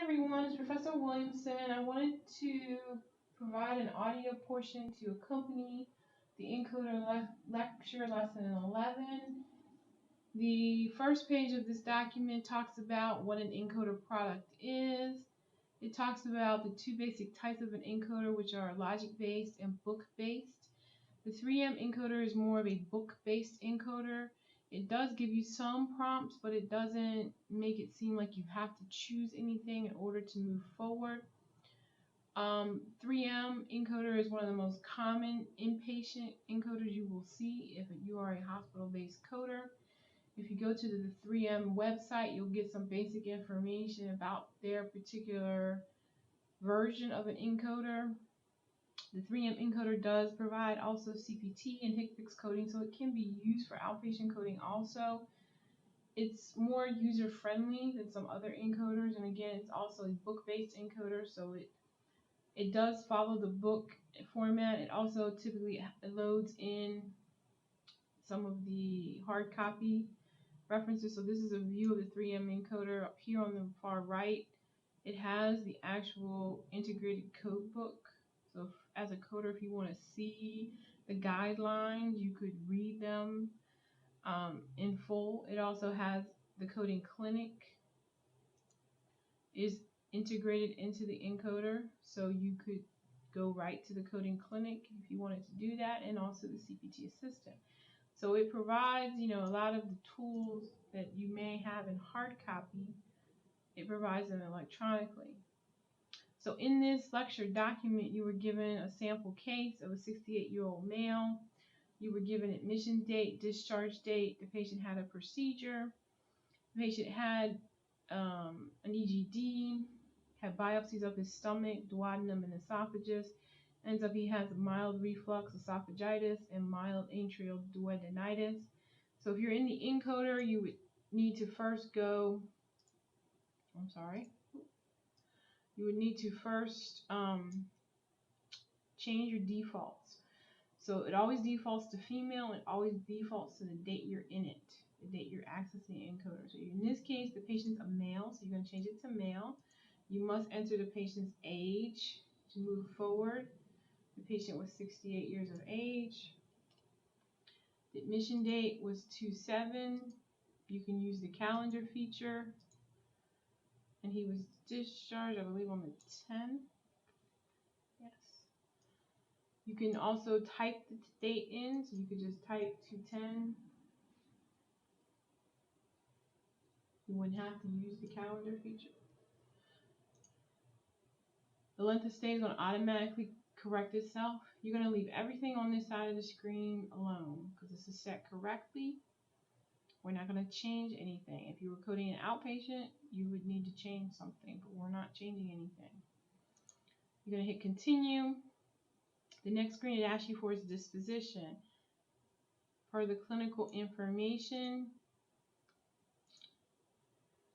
everyone, it's Professor Williamson. I wanted to provide an audio portion to accompany the Encoder lecture lesson 11. The first page of this document talks about what an encoder product is. It talks about the two basic types of an encoder, which are logic-based and book-based. The 3M encoder is more of a book-based encoder. It does give you some prompts, but it doesn't make it seem like you have to choose anything in order to move forward. 3M encoder is one of the most common inpatient encoders you will see if you are a hospital-based coder. If you go to the 3M website, you'll get some basic information about their particular version of an encoder. The 3M encoder does provide also CPT and HCPCS coding, so it can be used for outpatient coding also. It's more user-friendly than some other encoders, and again, it's also a book-based encoder, so it does follow the book format. It also typically loads in some of the hard copy references. So this is a view of the 3M encoder. Up here on the far right, it has the actual integrated code book. So as a coder, if you want to see the guidelines, you could read them in full. It also has the coding clinic is integrated into the encoder, so you could go right to the coding clinic if you wanted to do that, and also the CPT assistant. So it provides, a lot of the tools that you may have in hard copy. It provides them electronically. So in this lecture document, you were given a sample case of a 68-year-old male. You were given admission date, discharge date. The patient had a procedure. The patient had an EGD, had biopsies of his stomach, duodenum, and esophagus. Ends up he has mild reflux esophagitis and mild atrial duodenitis. So if you're in the encoder, you would need to first change your defaults. So it always defaults to female, and it always defaults to the date you're in it, the date you're accessing the encoder. So in this case, the patient's a male, so you're going to change it to male. You must enter the patient's age to move forward. The patient was 68 years of age. The admission date was 2/7. You can use the calendar feature. And he was discharged, I believe, on the 10th. Yes. You can also type the date in, so you could just type 2/10. You wouldn't have to use the calendar feature. The length of stay is going to automatically correct itself. You're going to leave everything on this side of the screen alone because this is set correctly. We're not going to change anything. If you were coding an outpatient, you would need to change something, but we're not changing anything. You're going to hit continue. The next screen it asks you for is disposition. Per the clinical information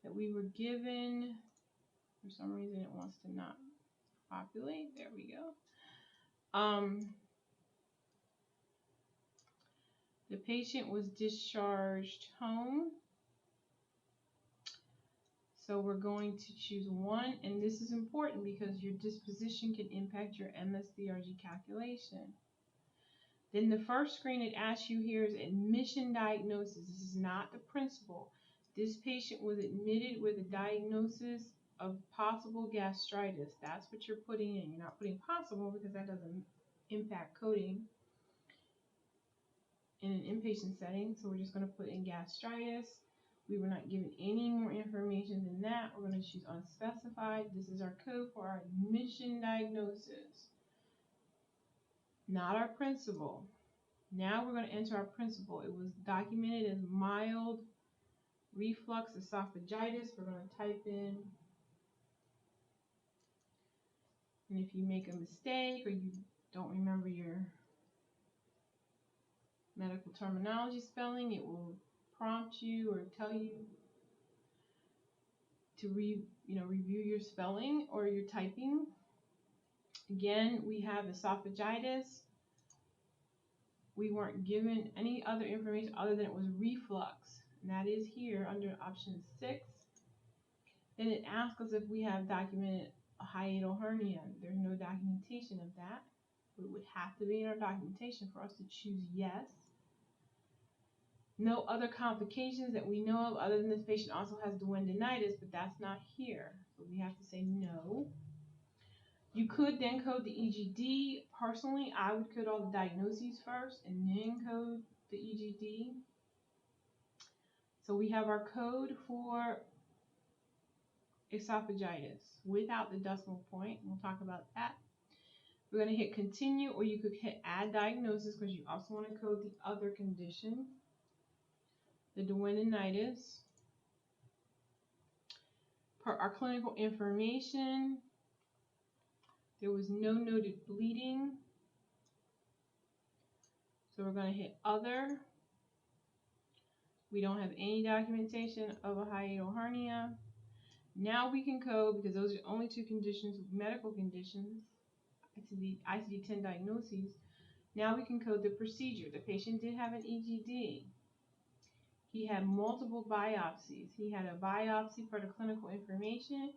that we were given, for some reason it wants to not populate. There we go. The patient was discharged home. So we're going to choose 1, and this is important because your disposition can impact your MSDRG calculation. Then the first screen it asks you here is admission diagnosis. This is not the principal. This patient was admitted with a diagnosis of possible gastritis. That's what you're putting in. You're not putting possible because that doesn't impact coding in an inpatient setting. So we're just going to put in gastritis. We were not given any more information than that. We're going to choose unspecified. This is our code for our admission diagnosis, not our principal. Now we're going to enter our principal. It was documented as mild reflux esophagitis. We're going to type in, and if you make a mistake or you don't remember your medical terminology spelling, it will prompt you or tell you to review your spelling or your typing. Again, we have esophagitis. We weren't given any other information other than it was reflux, and that is here under option 6. Then it asks us if we have documented a hiatal hernia. There's no documentation of that. It would have to be in our documentation for us to choose yes. No other complications that we know of other than this patient also has duodeninitis, but that's not here. So we have to say no. You could then code the EGD. Personally, I would code all the diagnoses first and then code the EGD. So we have our code for esophagitis without the decimal point. We'll talk about that. We're going to hit continue, or you could hit add diagnosis because you also want to code the other condition, the duodeninitis. Per our clinical information, there was no noted bleeding. So we're going to hit other. We don't have any documentation of a hiatal hernia. Now we can code, because those are only two conditions, medical conditions, ICD-10 diagnoses. Now we can code the procedure. The patient did have an EGD. He had multiple biopsies. He had a biopsy for the clinical information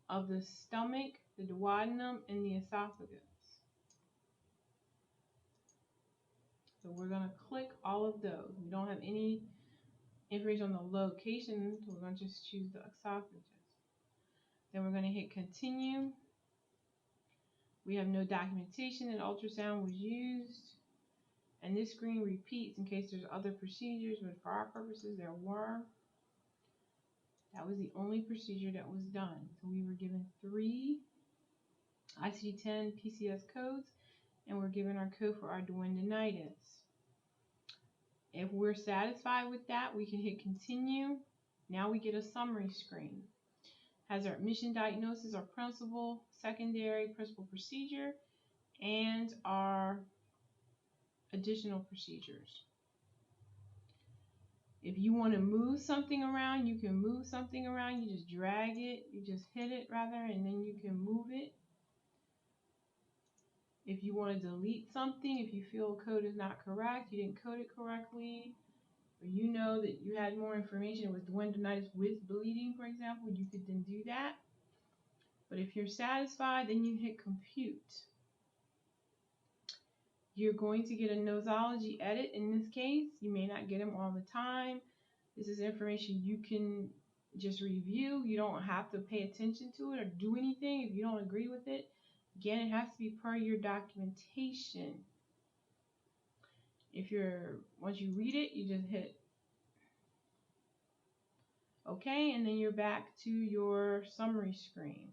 of the stomach, the duodenum, and the esophagus. So we're going to click all of those. We don't have any information on the location, so we're going to just choose the esophagus. Then we're going to hit continue. We have no documentation that ultrasound was used. And this screen repeats in case there's other procedures, but for our purposes there were. That was the only procedure that was done. So we were given 3 ICD-10 PCS codes, and we're given our code for our duodeninitis. If we're satisfied with that, we can hit continue. Now we get a summary screen. Has our admission diagnosis, our principal, secondary, principal procedure, and our additional procedures. If you want to move something around, you can move something around. You just drag it, you just hit it rather, and then you can move it. If you want to delete something, if you feel a code is not correct, you didn't code it correctly, or you know that you had more information with duodeninitis with bleeding, for example, you could then do that. But if you're satisfied, then you hit compute. You're going to get a nosology edit in this case. You may not get them all the time. This is information you can just review. You don't have to pay attention to it or do anything if you don't agree with it. Again, it has to be per your documentation. Once you read it, you just hit OK, and then you're back to your summary screen.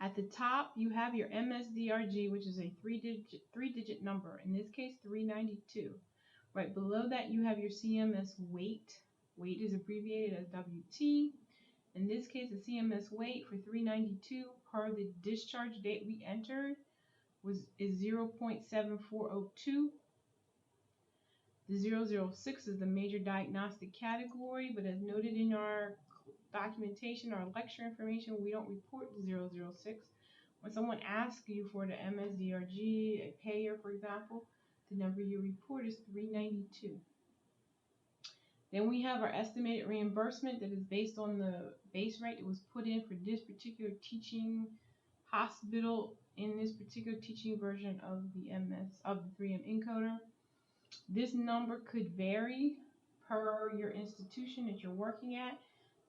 At the top, you have your MSDRG, which is a three-digit number. In this case, 392. Right below that, you have your CMS weight. Weight is abbreviated as WT. In this case, the CMS weight for 392 per the discharge date we entered is 0.7402. The 006 is the major diagnostic category, but as noted in our documentation or lecture information, we don't report the 006. When someone asks you for the MSDRG, a payer, for example, the number you report is 392. Then we have our estimated reimbursement that is based on the base rate that was put in for this particular teaching hospital in this particular teaching version of the 3M encoder. This number could vary per your institution that you're working at.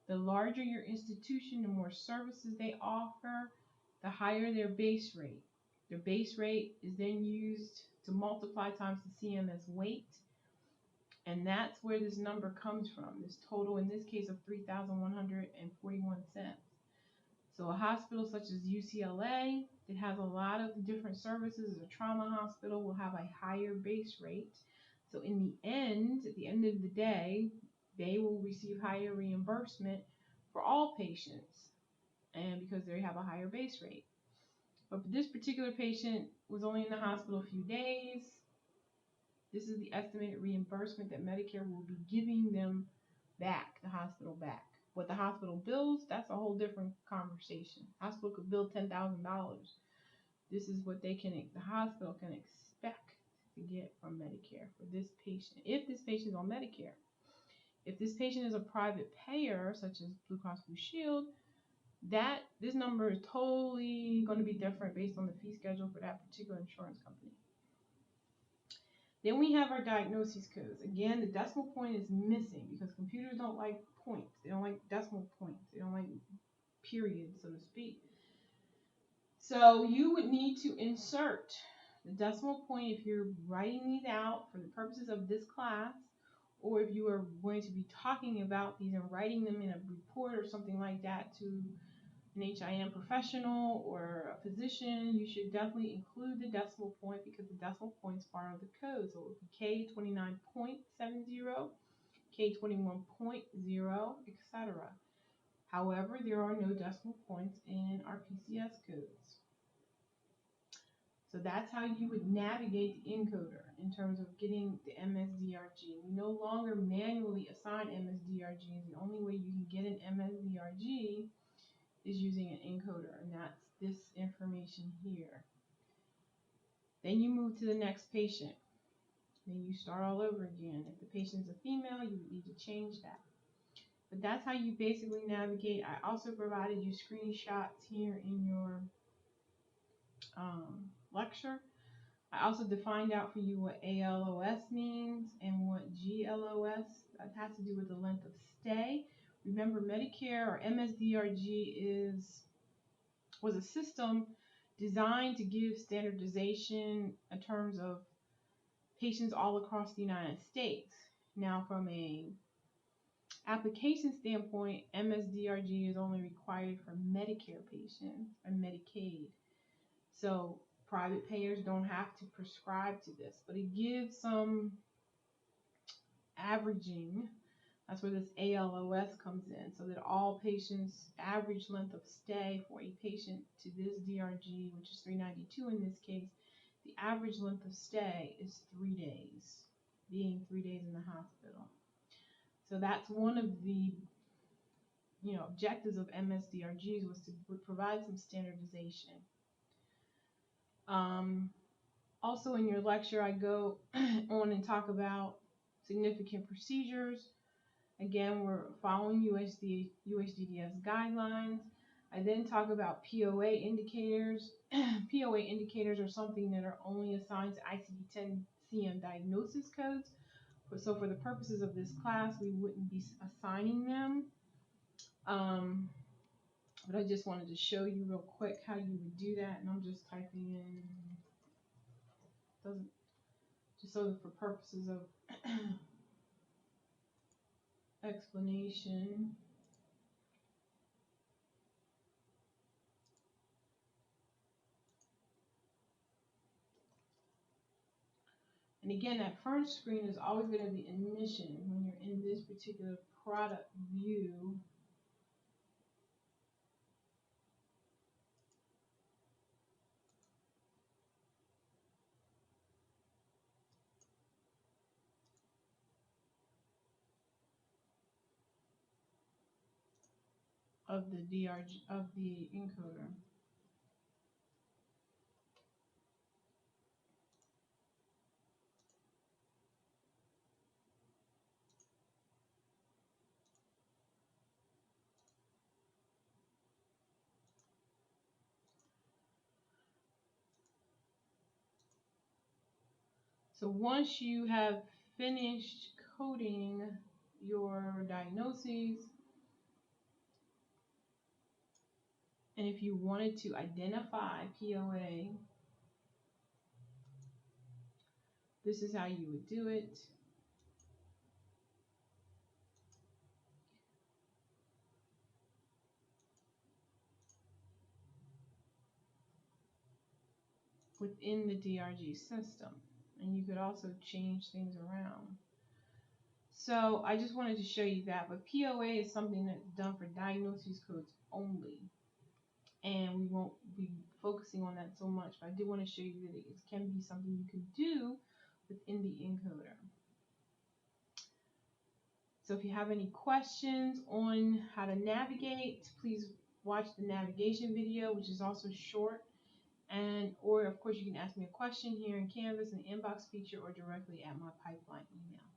The larger your institution, the more services they offer, the higher their base rate. Their base rate is then used to multiply times the CMS weight. And that's where this number comes from, this total, in this case, of $3,141. So a hospital such as UCLA, that has a lot of different services, as a trauma hospital, will have a higher base rate. So in the end, at the end of the day, they will receive higher reimbursement for all patients, and because they have a higher base rate. But this particular patient was only in the hospital a few days. This is the estimated reimbursement that Medicare will be giving them back, the hospital back. What the hospital bills, that's a whole different conversation. Hospital could bill $10,000. This is what the hospital can expect to get from Medicare for this patient, if this patient is on Medicare. If this patient is a private payer, such as Blue Cross Blue Shield, this number is totally going to be different based on the fee schedule for that particular insurance company. Then we have our diagnosis codes. Again, the decimal point is missing because computers don't like points. They don't like decimal points. They don't like periods, so to speak. So you would need to insert the decimal point if you're writing these out for the purposes of this class, or if you are going to be talking about these and writing them in a report or something like that to an HIM professional or a physician, you should definitely include the decimal point because the decimal points are the code. So it would be K29.70, K21.0, etc. However, there are no decimal points in our PCS codes. So that's how you would navigate the encoder in terms of getting the MSDRG. We no longer manually assign MSDRGs. The only way you can get an MSDRG is using an encoder, and that's this information here. Then you move to the next patient. Then you start all over again. If the patient is a female, you would need to change that. But that's how you basically navigate. I also provided you screenshots here in your lecture. I also defined out for you what ALOS means and what GLOS. That has to do with the length of stay. Remember, Medicare or MSDRG was a system designed to give standardization in terms of patients all across the United States. Now, from a application standpoint, MSDRG is only required for Medicare patients or Medicaid. So private payers don't have to prescribe to this, but it gives some averaging. That's where this ALOS comes in, so that all patients' average length of stay for a patient to this DRG, which is 392 in this case, the average length of stay is 3 days, being 3 days in the hospital. So that's one of the objectives of MSDRGs, was to provide some standardization. Also in your lecture, I go on and talk about significant procedures. Again, we're following UHDDS guidelines. I then talk about POA indicators. POA indicators are something that are only assigned to ICD-10-CM diagnosis codes. So for the purposes of this class, we wouldn't be assigning them. But I just wanted to show you real quick how you would do that. And I'm just typing in, just so that for purposes of explanation. And again, that first screen is always going to be admission when you're in this particular product view. Of the DRG, of the encoder. So once you have finished coding your diagnoses, and if you wanted to identify POA, this is how you would do it. Within the DRG system, and you could also change things around. So I just wanted to show you that, but POA is something that's done for diagnosis codes only, and we won't be focusing on that so much, but I do want to show you that it can be something you can do within the encoder. So if you have any questions on how to navigate, please watch the navigation video, which is also short. Or of course you can ask me a question here in Canvas in the inbox feature or directly at my pipeline email.